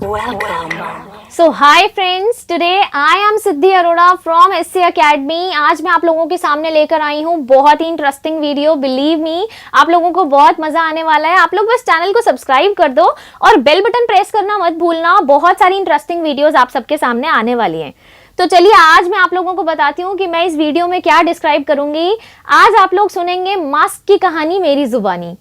Welcome. So hi friends, today I am Siddhi Arora from SC Academy। आज मैं आप लोगों के सामने लेकर आई हूँ बहुत ही इंटरेस्टिंग वीडियो। बिलीव मी, आप लोगों को बहुत मजा आने वाला है। आप लोग बस चैनल को सब्सक्राइब कर दो और बेल बटन प्रेस करना मत भूलना। बहुत सारी इंटरेस्टिंग वीडियोस आप सबके सामने आने वाली हैं। तो चलिए आज मैं आप लोगों को बताती हूँ कि मैं इस वीडियो में क्या डिस्क्राइब करूंगी। आज आप लोग सुनेंगे मास्क की कहानी मेरी जुबानी।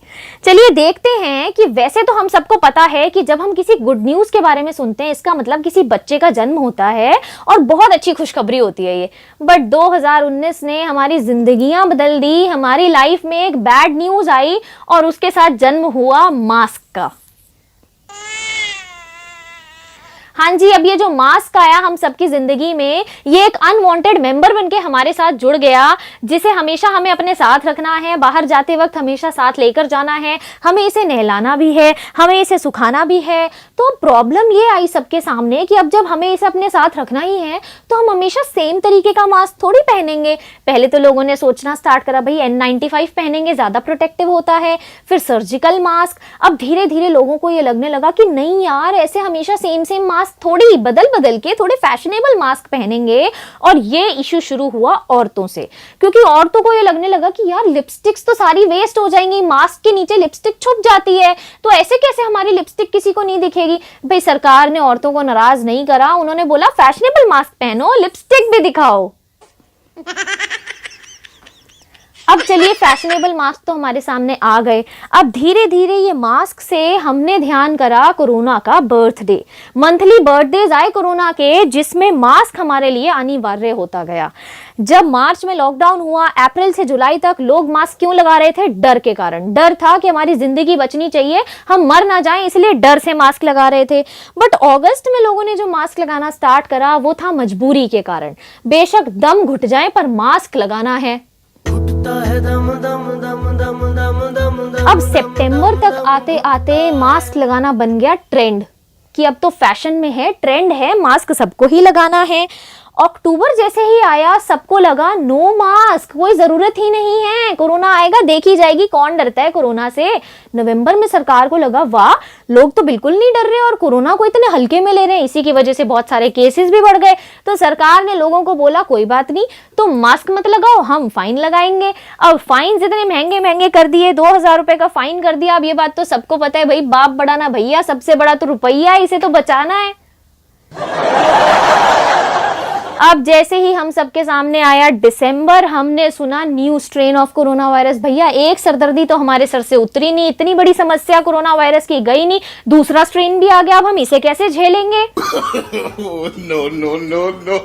चलिए देखते हैं कि वैसे तो हम सबको पता है कि जब हम किसी गुड न्यूज के बारे में सुनते हैं इसका मतलब किसी बच्चे का जन्म होता है और बहुत अच्छी खुशखबरी होती है ये। बट 2019 ने हमारी जिंदगियां बदल दी। हमारी लाइफ में एक बैड न्यूज आई और उसके साथ जन्म हुआ मास्क का। हाँ जी, अब ये जो मास्क आया हम सबकी जिंदगी में, ये एक अनवांटेड मेंबर बनके हमारे साथ जुड़ गया, जिसे हमेशा हमें अपने साथ रखना है। बाहर जाते वक्त हमेशा साथ लेकर जाना है, हमें इसे नहलाना भी है, हमें इसे सुखाना भी है। तो प्रॉब्लम ये आई सबके सामने कि अब जब हमें इसे अपने साथ रखना ही है तो हम हमेशा सेम तरीके का मास्क थोड़ी पहनेंगे। पहले तो लोगों ने सोचना स्टार्ट करा भाई N95 पहनेंगे, ज्यादा प्रोटेक्टिव होता है, फिर सर्जिकल मास्क। अब धीरे धीरे लोगों को ये लगने लगा कि नहीं यार, ऐसे हमेशा सेम सेम मास्क थोड़ी बदल बदल के थोड़े फैशनेबल मास्क पहनेंगे। और ये इशू शुरू हुआ औरतों से, क्योंकि औरतों को ये लगने लगा कि यार लिपस्टिक्स तो सारी वेस्ट हो जाएंगी, मास्क के नीचे लिपस्टिक छुप जाती है, तो ऐसे कैसे हमारी लिपस्टिक किसी को नहीं दिखेगी। भाई सरकार ने औरतों को नाराज नहीं करा, उन्होंने बोला फैशनेबल मास्क पहनो, लिपस्टिक भी दिखाओ। अब चलिए फैशनेबल मास्क तो हमारे सामने आ गए। अब धीरे धीरे ये मास्क से हमने ध्यान करा कोरोना का बर्थडे। मंथली बर्थडेज आए कोरोना के, जिसमें मास्क हमारे लिए अनिवार्य होता गया। जब मार्च में लॉकडाउन हुआ, अप्रैल से जुलाई तक लोग मास्क क्यों लगा रहे थे? डर के कारण। डर था कि हमारी जिंदगी बचनी चाहिए, हम मर ना जाएं, इसलिए डर से मास्क लगा रहे थे। बट अगस्त में लोगों ने जो मास्क लगाना स्टार्ट करा वो था मजबूरी के कारण। बेशक दम घुट जाए पर मास्क लगाना है। अब सितंबर तक आते आते मास्क लगाना बन गया ट्रेंड, कि अब तो फैशन में है, ट्रेंड है, मास्क सबको ही लगाना है। अक्टूबर जैसे ही आया सबको लगा नो मास्क, कोई जरूरत ही नहीं है, कोरोना आएगा देखी जाएगी, कौन डरता है कोरोना से। नवंबर में सरकार को लगा वाह, लोग तो बिल्कुल नहीं डर रहे और कोरोना को इतने हल्के में ले रहे हैं, इसी की वजह से बहुत सारे केसेस भी बढ़ गए। तो सरकार ने लोगों को बोला कोई बात नहीं, तुम मास्क मत लगाओ, हम फाइन लगाएंगे। अब फाइन इतने महंगे महंगे कर दिए, 2000 रुपए का फाइन कर दिया। अब ये बात तो सबको पता है भाई, बाप बड़ा ना भैया, सबसे बड़ा तो रुपया, इसे तो बचाना है। अब जैसे ही हम सबके सामने आया दिसंबर, हमने सुना new strain of corona virus. भैया एक सरदर्दी तो हमारे सर से उतरी नहीं, इतनी बड़ी समस्या कोरोना वायरस की गई नहीं, दूसरा स्ट्रेन भी आ गया, अब हम इसे कैसे झेलेंगे? No, no, no, no.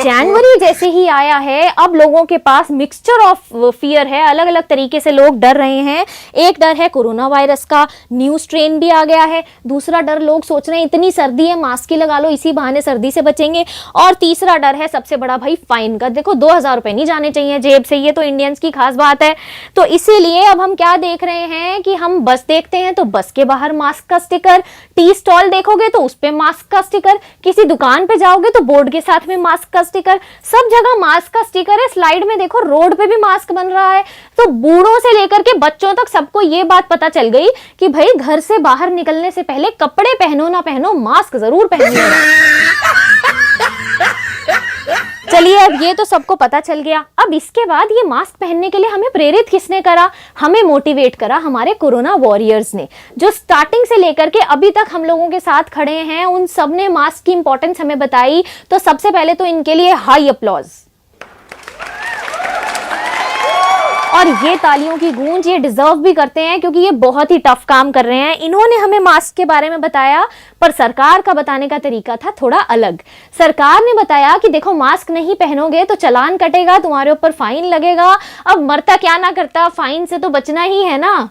जनवरी जैसे ही आया है, अब लोगों के पास मिक्सचर ऑफ फियर है, अलग अलग तरीके से लोग डर रहे हैं। एक डर है कोरोना वायरस का, न्यू स्ट्रेन भी आ गया है। दूसरा डर लोग सोच रहे हैं इतनी सर्दी है, मास्क ही लगा लो, इसी बहाने सर्दी से बचेंगे। और तीसरा डर है सबसे बड़ा भाई फाइन का। देखो 2000 रुपए नहीं जाने चाहिए जेब से, ये तो इंडियंस की खास बात है। तो इसीलिए अब हम क्या देख रहे हैं कि हम बस देखते हैं तो बस के बाहर मास्क का स्टिकर, टी स्टॉल देखोगे तो उस पे मास्क का स्टिकर, किसी दुकान पे जाओगे तो बोर्ड के साथ में मास्क का स्टिकर, सब जगह मास्क का स्टिकर है। स्लाइड में देखो रोड पे भी मास्क बन रहा है। तो बूढ़ों से लेकर के बच्चों तक सबको ये बात पता चल गई कि भाई घर से बाहर निकलने से पहले कपड़े पहनो ना पहनो, मास्क जरूर पहनिएगा। चलिए अब ये तो सबको पता चल गया। अब इसके बाद ये मास्क पहनने के लिए हमें प्रेरित किसने करा? हमें मोटिवेट करा हमारे कोरोना वॉरियर्स ने, जो स्टार्टिंग से लेकर के अभी तक हम लोगों के साथ खड़े हैं। उन सब ने मास्क की इंपॉर्टेंस हमें बताई। तो सबसे पहले तो इनके लिए हाई अप्लॉज। और ये तालियों की गूंज ये डिजर्व भी करते हैं, क्योंकि ये बहुत ही टफ काम कर रहे हैं। इन्होंने हमें मास्क के बारे में बताया, पर सरकार का बताने का तरीका था थोड़ा अलग। सरकार ने बताया कि देखो मास्क नहीं पहनोगे तो चालान कटेगा, तुम्हारे ऊपर फाइन लगेगा। अब मरता क्या ना करता, फाइन से तो बचना ही है ना।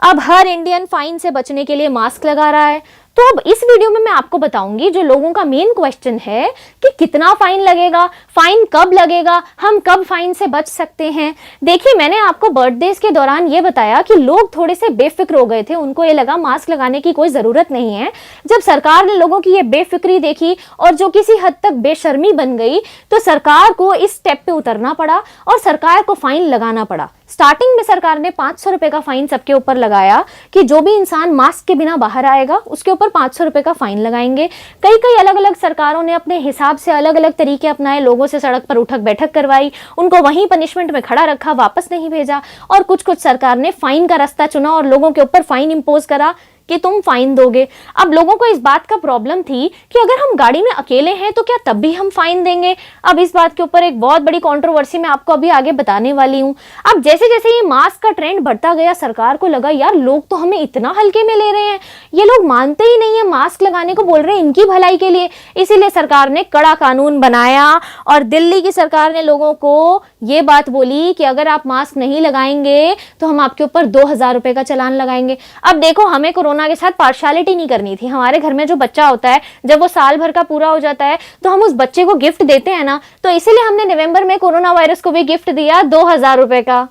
अब हर इंडियन फाइन से बचने के लिए मास्क लगा रहा है। तो अब इस वीडियो में मैं आपको बताऊंगी, जो लोगों का मेन क्वेश्चन है कि कितना फाइन लगेगा, फाइन कब लगेगा, हम कब फाइन से बच सकते हैं। देखिए मैंने आपको बर्थडेज के दौरान ये बताया कि लोग थोड़े से बेफिक्र हो गए थे, उनको ये लगा मास्क लगाने की कोई जरूरत नहीं है। जब सरकार ने लोगों की ये बेफिक्री देखी और जो किसी हद तक बेशर्मी बन गई, तो सरकार को इस स्टेप पे उतरना पड़ा और सरकार को फाइन लगाना पड़ा। स्टार्टिंग में सरकार ने 500 रुपए का फाइन सबके ऊपर लगाया कि जो भी इंसान मास्क के बिना बाहर आएगा उसके ऊपर 500 रुपए का फाइन लगाएंगे। कई कई अलग अलग सरकारों ने अपने हिसाब से अलग अलग तरीके अपनाए, लोगों से सड़क पर उठक बैठक करवाई, उनको वहीं पनिशमेंट में खड़ा रखा, वापस नहीं भेजा। और कुछ कुछ सरकार ने फाइन का रास्ता चुना और लोगों के ऊपर फाइन इंपोज करा कि तुम फाइन दोगे। अब लोगों को इस बात का प्रॉब्लम थी कि अगर हम गाड़ी में अकेले हैं तो क्या तब भी हम फाइन देंगे। अब इस बात के ऊपर एक बहुत बड़ी कंट्रोवर्सी मैं आपको अभी आगे बताने वाली हूं। अब जैसे जैसे ये मास्क का ट्रेंड बढ़ता गया, सरकार को लगा यार लोग तो हमें इतना हल्के में ले रहे हैं, ये लोग मानते ही नहीं है, मास्क लगाने को बोल रहे हैं इनकी भलाई के लिए। इसीलिए सरकार ने कड़ा कानून बनाया और दिल्ली की सरकार ने लोगों को ये बात बोली कि अगर आप मास्क नहीं लगाएंगे तो हम आपके ऊपर 2000 रुपए का चालान लगाएंगे। अब देखो, हमें कोरोना के साथ पार्शियलिटी नहीं करनी थी। हमारे घर में जो बच्चा होता है, जब वो साल भर का पूरा हो जाता है तो हम उस बच्चे को गिफ्ट देते हैं ना, तो इसीलिए हमने नवंबर में कोरोना वायरस को भी गिफ्ट दिया 2000 रुपए का।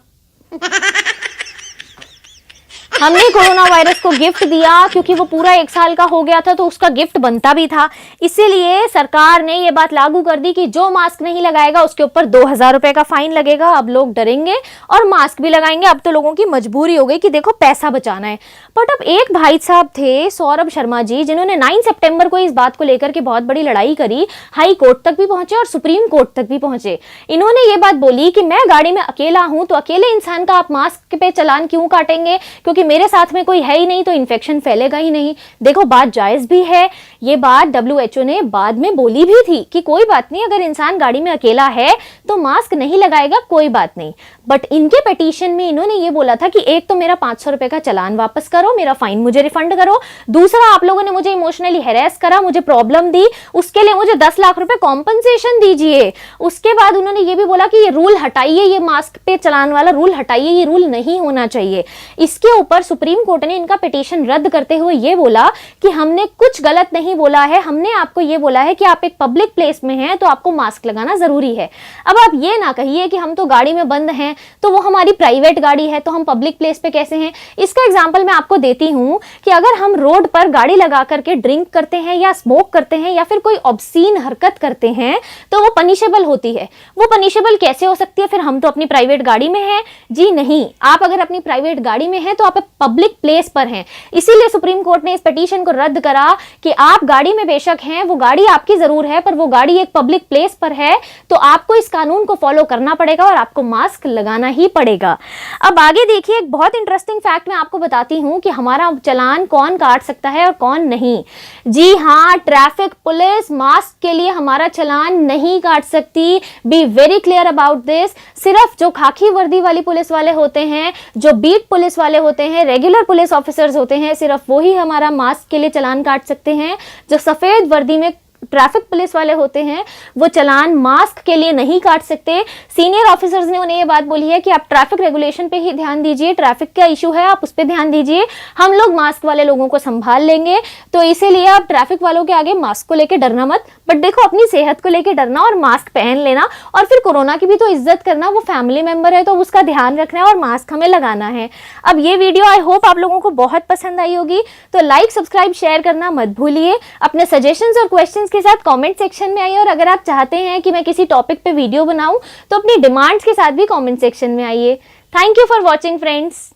हमने कोरोना वायरस को गिफ्ट दिया क्योंकि वो पूरा 1 साल का हो गया था, तो उसका गिफ्ट बनता भी था। इसीलिए सरकार ने ये बात लागू कर दी कि जो मास्क नहीं लगाएगा उसके ऊपर 2000 रुपए का फाइन लगेगा। अब लोग डरेंगे और मास्क भी लगाएंगे। अब तो लोगों की मजबूरी हो गई कि देखो पैसा बचाना है। बट अब एक भाई साहब थे, सौरभ शर्मा जी, जिन्होंने 9 सितंबर को इस बात को लेकर के बहुत बड़ी लड़ाई करी, हाई कोर्ट तक भी पहुंचे और सुप्रीम कोर्ट तक भी पहुंचे। इन्होंने ये बात बोली कि मैं गाड़ी में अकेला हूं तो अकेले इंसान का आप मास्क पे चालान क्यों काटेंगे, क्योंकि मेरे साथ में कोई है ही नहीं तो इन्फेक्शन फैलेगा ही नहीं। देखो, बात जायज भी है। ये बात WHO ने बाद में बोली भी थी कि कोई बात नहीं, अगर इंसान गाड़ी में अकेला है तो मास्क नहीं लगाएगा, कोई बात नहीं। बट इनके पिटीशन में इन्होंने ये बोला था कि एक तो मेरा 500 रुपए का चालान वापस करो, मेरा फाइन मुझे रिफंड करो। दूसरा, आप लोगों ने मुझे इमोशनली हैरेस करा, मुझे प्रॉब्लम दी, उसके लिए मुझे 10 लाख रुपए कॉम्पनसेशन दीजिए। उसके बाद उन्होंने ये भी बोला कि ये रूल हटाइए, ये मास्क पे चालान वाला रूल हटाइए, ये रूल नहीं होना चाहिए। इसके ऊपर सुप्रीम कोर्ट ने इनका पिटीशन रद्द करते हुए ये बोला कि हमने कुछ गलत नहीं बोला है, हमने आपको ये बोला है कि आप एक पब्लिक प्लेस में हैं तो आपको मास्क लगाना जरूरी है। अब आप ये ना कहिए कि हम तो गाड़ी में बंद हैं, तो वो हमारी प्राइवेट गाड़ी है तो हम पब्लिक प्लेस पे कैसे हैं। इसका एग्जांपल मैं आपको देती हूं कि अगर हम रोड पर गाड़ी लगा करके ड्रिंक करते हैं या स्मोक करते हैं या फिर कोई ऑब्सीन हरकत करते हैं तो वो पनिशेबल होती है। वो पनिशेबल कैसे हो सकती है, फिर हम तो अपनी प्राइवेट गाड़ी में हैं। जी नहीं, आप अगर अपनी प्राइवेट गाड़ी में हैं तो आप पब्लिक प्लेस पर हैं। इसीलिए सुप्रीम कोर्ट ने इस पिटीशन को रद्द करा कि आप गाड़ी में बेशक हैं, वो गाड़ी आपकी जरूर है, पर वो गाड़ी एक पब्लिक प्लेस पर है तो आपको इस कानून को फॉलो करना पड़ेगा और आपको मास्क लगाना ही पड़ेगा। अब आगे देखिए, एक बहुत इंटरेस्टिंग फैक्ट मैं आपको बताती हूं कि हमारा चालान कौन काट सकता है और कौन नहीं। जी हां, ट्रैफिक पुलिस मास्क के लिए हमारा चालान नहीं काट सकती। Be very clear about this. सिर्फ जो खाकी वर्दी वाली पुलिस वाले होते हैं, जो बीट पुलिस वाले होते हैं, रेगुलर पुलिस ऑफिसर्स होते हैं, सिर्फ वो ही हमारा मास्क के लिए चालान काट सकते हैं। जो सफेद वर्दी में ट्रैफिक पुलिस वाले होते हैं वो चालान मास्क के लिए नहीं काट सकते। सीनियर ऑफिसर्स ने उन्हें ये बात बोली है कि आप ट्रैफिक रेगुलेशन पे ही ध्यान दीजिए, ट्रैफिक का इशू है आप उस पर ध्यान दीजिए, हम लोग मास्क वाले लोगों को संभाल लेंगे। तो इसीलिए आप ट्रैफिक वालों के आगे मास्क को लेकर डरना मत, बट देखो अपनी सेहत को लेकर डरना और मास्क पहन लेना, और फिर कोरोना की भी तो इज्जत करना। वो फैमिली मेंबर है तो उसका ध्यान रखना है और मास्क हमें लगाना है। अब ये वीडियो आई होप आप लोगों को बहुत पसंद आई होगी, तो लाइक सब्सक्राइब शेयर करना मत भूलिए। अपने सजेशंस और क्वेश्चंस के साथ कमेंट सेक्शन में आइए, और अगर आप चाहते हैं कि मैं किसी टॉपिक पे वीडियो बनाऊं तो अपनी डिमांड्स के साथ भी कमेंट सेक्शन में आइए। Thank you for watching friends.